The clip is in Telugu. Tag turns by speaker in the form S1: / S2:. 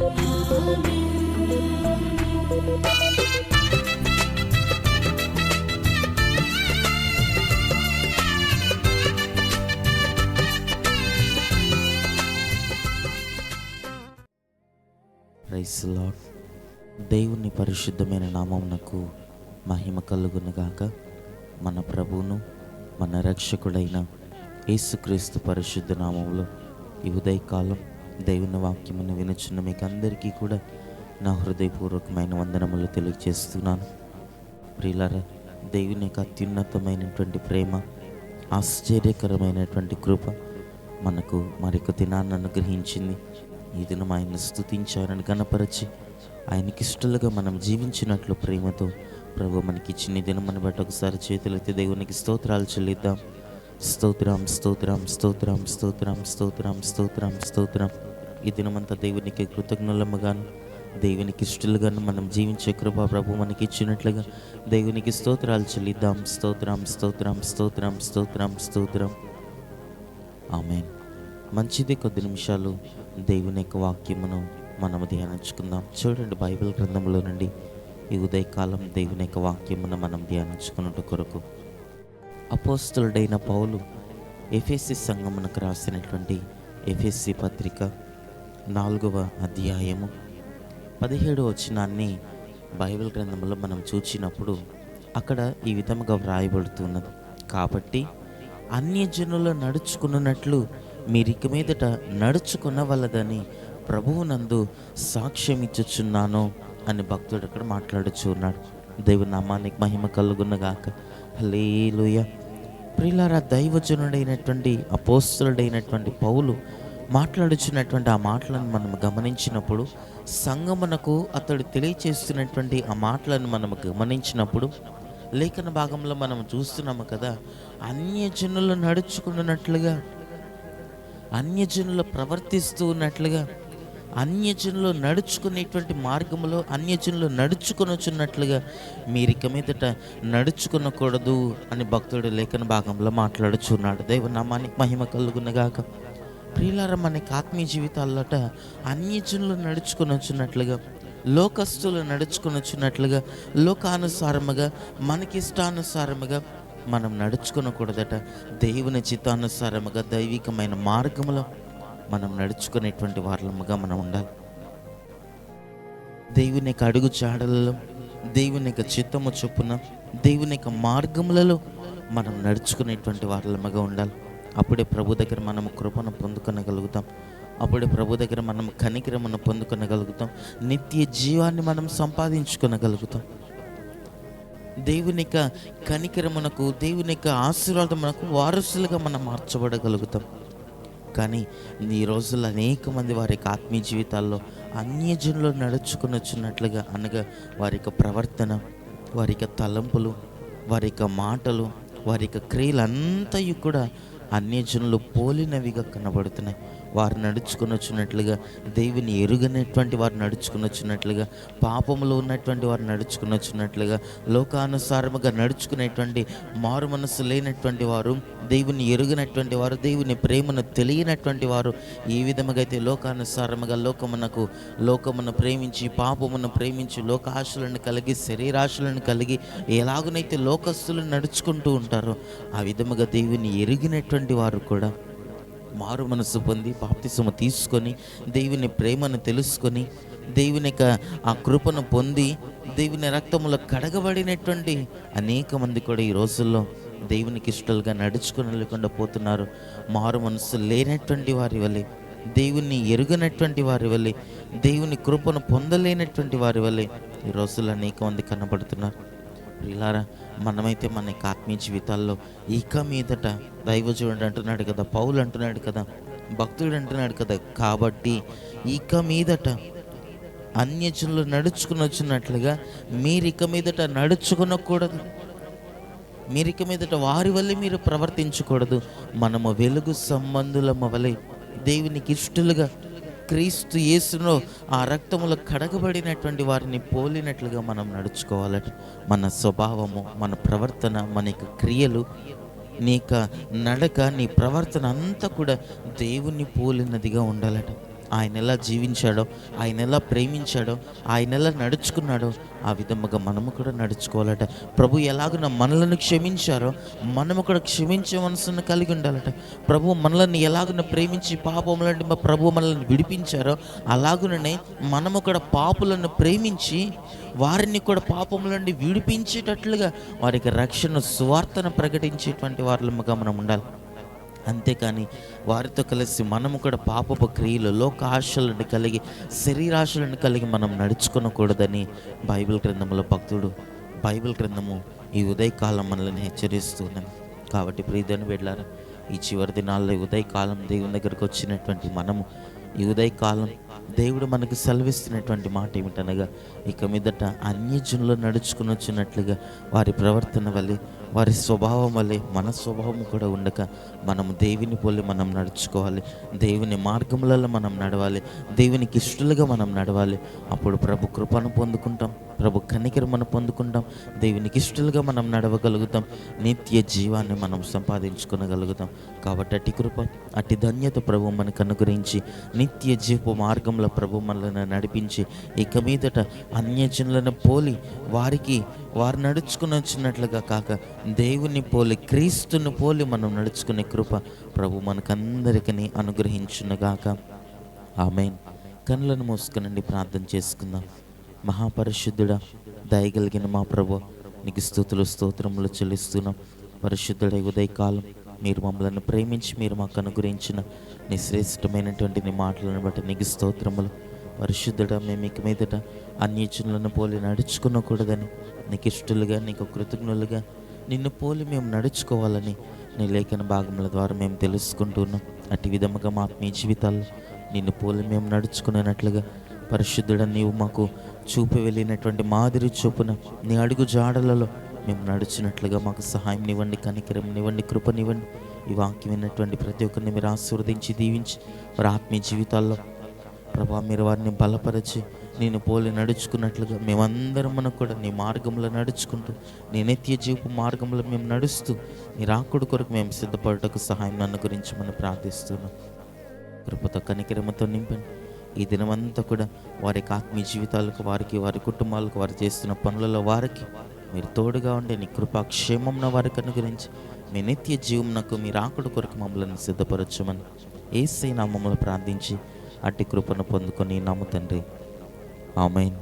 S1: Praise lord. దేవుని పరిశుద్ధమైన నామమునకు మహిమ కలుగునుగాక. మన ప్రభువును మన రక్షకుడైన యేసుక్రీస్తు పరిశుద్ధ నామములో ఈ ఉదయకాలం దేవుని వాక్యమును వినుచున్న మీకు అందరికీ కూడా నా హృదయపూర్వకమైన వందనములు తెలియజేస్తున్నాను. ప్రియులారా, దేవుని యొక్క అత్యున్నతమైనటువంటి ప్రేమ, ఆశ్చర్యకరమైనటువంటి కృప మనకు మరొక దినాన్ని అనుగ్రహించింది. ఈ దినం ఆయన్ని స్తుతించారని గణపరచి ఆయనకి ఇష్టలుగా మనం జీవించినట్లు ప్రేమతో ప్రభు మనకి ఇచ్చిన దినమని బట్టి ఒకసారి చేతులెత్తి దేవునికి స్తోత్రాలు చెల్లిద్దాం. స్తోత్రం, స్తోత్రం, స్తోత్రం, స్తోత్రం, స్తోత్రం, స్తోత్రం, స్తోత్రం. ఈ దినమంతా దేవునికి కృతజ్ఞులముగాను దేవునికి ఇష్టలుగాను మనం జీవించే కృప ప్రభు మనకి ఇచ్చినట్లుగా దేవునికి స్తోత్రాలు చెల్లిద్దాం. స్తోత్రం, స్తోత్రం, స్తోత్రం, స్తోత్రం, స్తోత్రం. ఆమేన్. మంచిది. కొద్ది నిమిషాలు దేవుని యొక్క వాక్యమును మనము ధ్యానించుకుందాం. చూడండి, బైబిల్ గ్రంథంలో నుండి ఈ ఉదయకాలం దేవుని యొక్క వాక్యమును మనం ధ్యానించుకున్నట్టు కొరకు అపోస్తలుడైన పౌలు ఎఫెసీ సంఘమునకు రాసినటువంటి ఎఫెసీ పత్రిక 4వ అధ్యాయము 17వ వచనాన్ని బైబిల్ గ్రంథంలో మనం చూచినప్పుడు అక్కడ ఈ విధముగా వ్రాయబడుతున్నది. కాబట్టి అన్యజనులు నడుచుకున్నట్లు మీరిక మీదట నడుచుకునవలదని ప్రభువునందు సాక్ష్యం ఇచ్చుచున్నాను అని భక్తుడు అక్కడ మాట్లాడుచు ఉన్నాడు. దేవుని నామానికి మహిమ కలుగునగాక. హల్లెలూయా. ప్రియులారా, దైవజనుడైనటువంటి అపోస్తలుడైనటువంటి పౌలు మాట్లాడుచున్నటువంటి ఆ మాటలను మనం గమనించినప్పుడు, సంఘమునకు అతడు తెలియచేస్తున్నటువంటి ఆ మాటలను మనం గమనించినప్పుడు లేఖన భాగంలో మనం చూస్తున్నాము కదా, అన్యజనులు నడుచుకున్నట్లుగా, అన్యజనులు ప్రవర్తిస్తూ ఉన్నట్లుగా, అన్యజనులు నడుచుకునేటువంటి మార్గంలో అన్యజనులు నడుచుకొనొచ్చున్నట్లుగా మీరిక మీదట నడుచుకొనకూడదు అని భక్తుడు లేఖన భాగంలో మాట్లాడుచున్నాడు. దైవనామానికి మహిమ కలుగునగాక. ప్రియులారా, మనకి ఆత్మీయ జీవితాలట అన్యజనులు నడుచుకొనొచ్చున్నట్లుగా, లోకస్తులు నడుచుకొనొచ్చున్నట్లుగా, లోకానుసారముగా, మనకిష్టానుసారముగా మనం నడుచుకొనకూడదట. దేవుని చిత్తానుసారముగా దైవికమైన మార్గంలో మనం నడుచుకునేటువంటి వారముగా మనం ఉండాలి. దేవుని యొక్క అడుగు చాడలలో, దేవుని యొక్క చిత్తము చొప్పున, దేవుని యొక్క మార్గములలో మనం నడుచుకునేటువంటి వారముగా ఉండాలి. అప్పుడే ప్రభు దగ్గర మనం కృపను పొందుకొనగలుగుతాం. అప్పుడే ప్రభు దగ్గర మనం కనికరమును పొందుకొనగలుగుతాం. నిత్య జీవాన్ని మనం సంపాదించుకొనగలుగుతాం. దేవుని యొక్క కనికరమునకు, దేవుని యొక్క ఆశీర్వాదమునకు వారసులుగా మనం మార్చబడగలుగుతాం. కానీ ఈ రోజుల్లో అనేక మంది వారి యొక్క ఆత్మీయ జీవితాల్లో అన్యజనులు నడుచుకుని వచ్చినట్లుగా, అనగా వారి యొక్క ప్రవర్తన, వారి యొక్క తలంపులు, వారి యొక్క మాటలు, వారి యొక్క క్రియలంతయు కూడా అన్యజనులు పోలినవిగా కనబడుతున్నాయి. వారు నడుచుకుని వచ్చినట్లుగా, దేవుని ఎరుగనటువంటి వారు నడుచుకుని వచ్చినట్లుగా, పాపములో ఉన్నటువంటి వారు నడుచుకుని వచ్చినట్లుగా, లోకానుసారముగా నడుచుకునేటువంటి, మారు మనస్సు లేనటువంటి వారు, దేవుని ఎరుగనటువంటి వారు, దేవుని ప్రేమను తెలియనటువంటి వారు ఏ విధముగా అయితే లోకానుసారముగా లోకమును ప్రేమించి, పాపమును ప్రేమించి, లోకాశలను కలిగి, శరీరాశలను కలిగి ఎలాగునైతే లోకస్తులు నడుచుకుంటూ ఉంటారో ఆ విధముగా దేవుని ఎరిగినటువంటి వారు కూడా మారు మనసు పొంది, బాప్తిసము తీసుకొని, దేవుని ప్రేమను తెలుసుకొని, దేవుని యొక్క ఆ కృపను పొంది, దేవుని రక్తములో కడగబడినటువంటి అనేక మంది కూడా ఈ రోజుల్లో దేవునికి ఇష్టలుగా నడుచుకుని లేకుండా పోతున్నారు. మారు మనసు లేనటువంటి వారి వల్లే, దేవుని ఎరుగనటువంటి వారి వల్లే, దేవుని కృపను పొందలేనటువంటి వారి వల్లే ఈ రోజుల్లో అనేక మంది కనబడుతున్నారు. ప్రియులారా, మనమైతే మన ఆత్మీయ జీవితాల్లో ఇక మీదట దైవజనుడు అంటున్నాడు కదా, పౌలు అంటున్నాడు కదా, భక్తుడు అంటున్నాడు కదా, కాబట్టి ఇక మీదట అన్యజనులు నడుచుకుని వచ్చినట్లుగా మీరు ఇక మీదట నడుచుకునకూడదు. మీరు ఇక మీదట వారి వల్లే మీరు ప్రవర్తించకూడదు. మనము వెలుగు సంబంధులము వలె దేవునికి ఇష్టలుగా, క్రీస్తు యేసులో ఆ రక్తములో కడగబడినటువంటి వారిని పోలినట్లుగా మనం నడుచుకోవాలట. మన స్వభావము, మన ప్రవర్తన, మన యొక్క క్రియలు, నీ యొక్క నడక, నీ ప్రవర్తన అంతా కూడా దేవుని పోలినదిగా ఉండాలట. ఆయన ఎలా జీవించాడో, ఆయన ఎలా ప్రేమించాడో, ఆయన ఎలా నడుచుకున్నాడో ఆ విధముగా మనము కూడా నడుచుకోవాలట. ప్రభు ఎలాగున మనలను క్షమించారో మనము కూడా క్షమించే మనసును కలిగి ఉండాలట. ప్రభు మనల్ని ఎలాగున ప్రేమించి పాపములంటే ప్రభు మనల్ని విడిపించారో అలాగుననే మనము కూడా పాపులను ప్రేమించి వారిని కూడా పాపముల నుండి విడిపించేటట్లుగా వారికి రక్షణ సువార్తను ప్రకటించేటువంటి వారిగా మనం ఉండాలి. అంతేకాని వారితో కలిసి మనము కూడా పాపపు క్రియలు, లోక ఆశలను కలిగి, శరీరాశలను కలిగి మనం నడుచుకోకూడదని బైబిల్ గ్రంథము ఈ ఉదయకాలం మనల్ని హెచ్చరిస్తున్నాం. కాబట్టి ప్రియదని వెళ్ళారా, ఈ చివరి దినాల్లో ఈ ఉదయకాలం దేవుని దగ్గరకు వచ్చినటువంటి మనము ఈ ఉదయకాలం దేవుడు మనకు సెలవిస్తున్నటువంటి మాట ఏమిటనగా, ఇక మీదట అన్యజనులు నడుచుకుని వచ్చినట్లుగా వారి ప్రవర్తన వల్లే, వారి స్వభావం వల్లే మన స్వభావం కూడా ఉండక మనము దేవుని పోలి మనం నడుచుకోవాలి. దేవుని మార్గములలో మనం నడవాలి. దేవునికి ఇష్టలుగా మనం నడవాలి. అప్పుడు ప్రభు కృపను పొందుకుంటాం, ప్రభు కనికరమును పొందుకుంటాం, దేవునికి ఇష్టలుగా మనం నడవగలుగుతాం, నిత్య జీవాన్ని మనం సంపాదించుకోగలుగుతాం. కాబట్టి అట్టి కృప, అట్టి ధన్యత ప్రభు మనకు అనుగ్రహించి నిత్య జీవ మార్గంలో ప్రభు మనల్ని నడిపించి ఇక మీదట అన్యజనులను పోలి వారు నడుచుకుని వచ్చినట్లుగా కాక దేవుని పోలి, క్రీస్తుని పోలి మనం నడుచుకునే కృప ప్రభు మనకందరికీ అనుగ్రహించునుగాక. ఆమేన్. కనులను మూసుకునండి, ప్రార్థన చేసుకుందాం. మహాపరిశుద్ధుడా, దయగలిగిన మా ప్రభు, నీకు స్తుతులు స్తోత్రములు చెల్లిస్తున్నాం. పరిశుద్ధుడ, ఉదయకాలం మీరు మమ్మల్ని ప్రేమించి మీరు మాకు అనుగ్రహించిన నీ శ్రేష్టమైనటువంటి నీ మాటలను బట్టి నీకు స్తోత్రములు. పరిశుద్ధుడ, మేము ఇక మీదట అన్యజనులను పోలి నడుచుకోకూడదని, నీకు ఇష్టలుగా, నీకు కృతజ్ఞులుగా నిన్ను పోలి మేము నడుచుకోవాలని నీ లేఖన భాగముల ద్వారా మేము తెలుసుకుంటున్నాం. అట్టి విధముగా మా ఆత్మీయ జీవితాల్లో నిన్ను పోలి మేము నడుచుకునేటట్లుగా పరిశుద్ధుడ, నీవు మాకు చూపి వెళ్ళినటువంటి మాదిరి చొప్పున నీ అడుగు జాడలలో మేము నడిచినట్లుగా మాకు సహాయం నివ్వండి, కనికరం నివ్వండి, కృపనివ్వండి. ఈ వాక్యం విన్నటువంటి ప్రతి ఒక్కరిని మీరు ఆశీర్వదించి దీవించి వారి ఆత్మీయ జీవితాల్లో ప్రభా మీరు వారిని బలపరిచి నేను పోలి నడుచుకున్నట్లుగా మేమందరం మనకు కూడా నీ మార్గంలో నడుచుకుంటూ, నీ నిత్య జీవపు మార్గంలో మేము నడుస్తూ నీ రాకుడు కొరకు మేము సిద్ధపడటకు సహాయం నన్ను గురించి మనం ప్రార్థిస్తున్నాం. కృపతో కనికరమతో నింపండి. ఈ దినమంతా కూడా వారి ఆత్మీయ జీవితాలకు, వారికి, వారి కుటుంబాలకు, వారు చేస్తున్న పనులలో వారికి మీరు తోడుగా ఉండే నీ కృపాక్షేమం వారికి అనుగ్రహించి మీ నిత్య జీవమునకు మీ రాకుడు కొరకు మమ్మల్ని సిద్ధపరచమని యేసయ్య నామములో ప్రార్థించి అట్టి కృపను పొందుకొని నమ్ము తండ్రి. ఆమేన్.